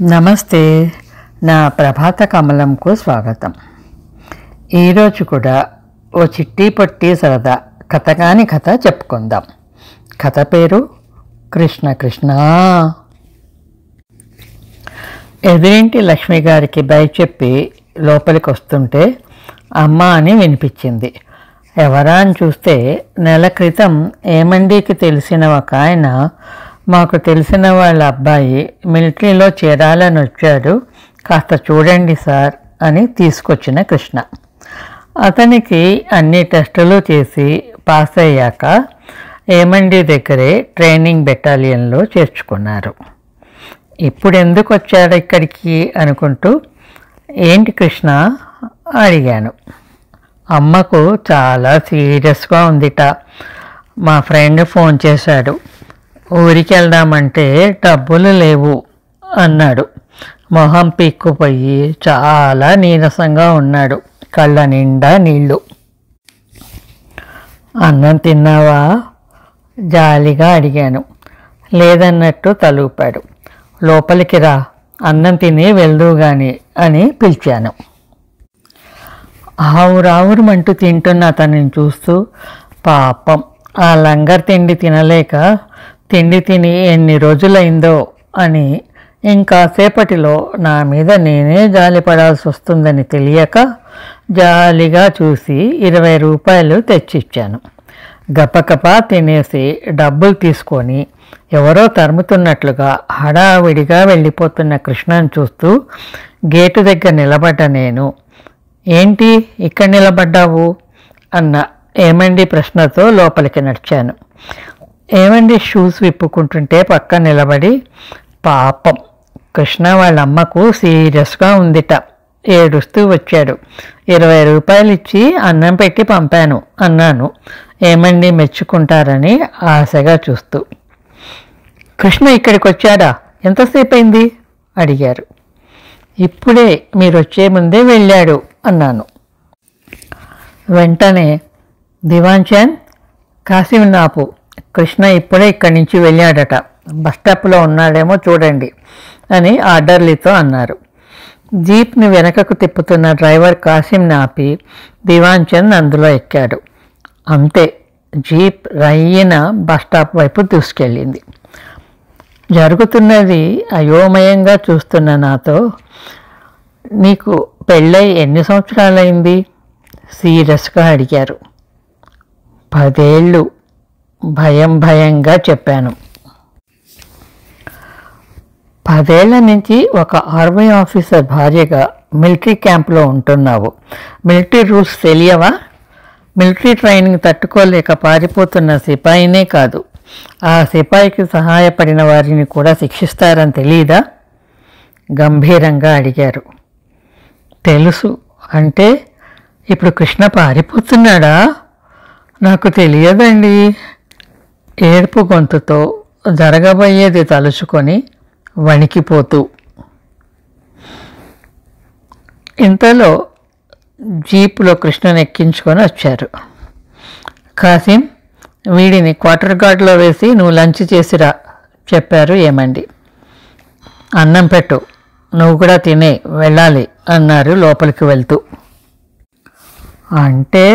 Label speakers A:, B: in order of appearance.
A: నమస్తే, నా ప్రభాత కమలంకు స్వాగతం. ఈరోజు కూడా ఓ చిట్టి పొట్టి సరదా కథగాని కథ చెప్పుకుందాం. కథ పేరు కృష్ణ కృష్ణ. ఎదురింటి లక్ష్మి గారికి బై చెప్పి లోపలికి వస్తుంటే అమ్మ అని వినిపించింది. ఎవరా అని చూస్తే నెల క్రితం ఏమండికి తెలిసిన ఒక ఆయన, మాకు తెలిసిన వాళ్ళ అబ్బాయి మిలిటరీలో చేరాలని వచ్చాడు, కాస్త చూడండి సార్ అని తీసుకొచ్చిన కృష్ణ. అతనికి అన్ని టెస్టులు చేసి పాస్ అయ్యాక ఏమండి దగ్గరే ట్రైనింగ్ బెటాలియన్లో చేర్చుకున్నారు. ఇప్పుడు ఎందుకు వచ్చాడు ఇక్కడికి అనుకుంటూ, ఏంటి కృష్ణ అడిగాను. అమ్మకు చాలా సీరియస్గా ఉందిట. మా ఫ్రెండ్ ఫోన్ చేశాడు, ఊరికి వెళ్దామంటే డబ్బులు లేవు అన్నాడు. మొహం పీక్కుపోయి చాలా నీరసంగా ఉన్నాడు, కళ్ళ నిండా నీళ్ళు. అన్నం తిన్నావా జాలిగా అడిగాను. లేదన్నట్టు తలూపాడు. లోపలికి రా, అన్నం తిని వెళ్దు గాని అని పిలిచాను. ఆవురావురమంటూ తింటున్న అతన్ని చూస్తూ, పాపం ఆ లంగర్ తిండి తినలేక తిండి తిని ఎన్ని రోజులైందో అని ఇంకాసేపటిలో నా మీద నేనే జాలి పడాల్సి వస్తుందని తెలియక జాలిగా చూసి 20 రూపాయలు తెచ్చిచ్చాను. గపగపా తినేసి డబ్బులు తీసుకొని ఎవరో తరుముతున్నట్లుగా హడావిడిగా వెళ్ళిపోతున్న కృష్ణను చూస్తూ గేటు దగ్గర నిలబడ్డ నేను, ఏంటి ఇక్కడ నిలబడ్డావు అన్న ఏమండి ప్రశ్నతో లోపలికి నడిచాను. ఏమండి షూస్ విప్పుకుంటుంటే పక్క నిలబడి, పాపం కృష్ణ వాళ్ళ అమ్మకు సీరియస్గా ఉందిట, ఏడుస్తూ వచ్చాడు, 20 రూపాయలు ఇచ్చి అన్నం పెట్టి పంపాను అన్నాను. ఏమండి మెచ్చుకుంటారని ఆశగా చూస్తూ. కృష్ణ ఇక్కడికి వచ్చాడా, ఎంతసేపు అయింది అడిగారు. ఇప్పుడే మీరు వచ్చే ముందే వెళ్ళాడు అన్నాను. వెంటనే దివాన్చంద్, కాసిం నాపు, కృష్ణ ఇప్పుడే ఇక్కడి నుంచి వెళ్ళాడట, బస్టాప్లో ఉన్నాడేమో చూడండి అని ఆర్డర్లీతో అన్నారు. జీప్ని వెనకకు తిప్పుతున్న డ్రైవర్ కాసిం ఆపి దివాన్చంద్ అందులో ఎక్కాడు. అంతే, జీప్ రయ్యిన బస్టాప్ వైపు దూసుకెళ్ళింది. జరుగుతున్నది అయోమయంగా చూస్తున్న నాతో, నీకు పెళ్ళై ఎన్ని సంవత్సరాలైంది సీరియస్గా అడిగారు. 10 ఏళ్ళు భయంగా చెప్పాను. 10 ఏళ్ల నుంచి ఒక ఆర్మీ ఆఫీసర్ భార్యగా మిలిటరీ క్యాంప్లో ఉంటున్నావు. మిలిటరీ రూల్స్ తెలియవా? మిలిటరీ ట్రైనింగ్ తట్టుకోలేక పారిపోతున్న సిపాయినే కాదు, ఆ సిపాయికి సహాయపడిన వారిని కూడా శిక్షిస్తారని తెలీదా? గంభీరంగా అడిగారు. తెలుసు. అంటే ఇప్పుడు కృష్ణ పారిపోతున్నాడా? నాకు తెలియదండి. ఏడుపు గొంతుతో జరగబోయేది తలుచుకొని వణికిపోతూ. ఇంతలో జీపులో కృష్ణను ఎక్కించుకొని వచ్చారు. కాసిం, వీడిని క్వార్టర్ గార్డ్లో వేసి నువ్వు లంచ్ చేసిరా చెప్పారు ఏమండి. అన్నం పెట్టు, నువ్వు కూడా తినే వెళ్ళాలి అన్నారు లోపలికి వెళ్తూ. అంటే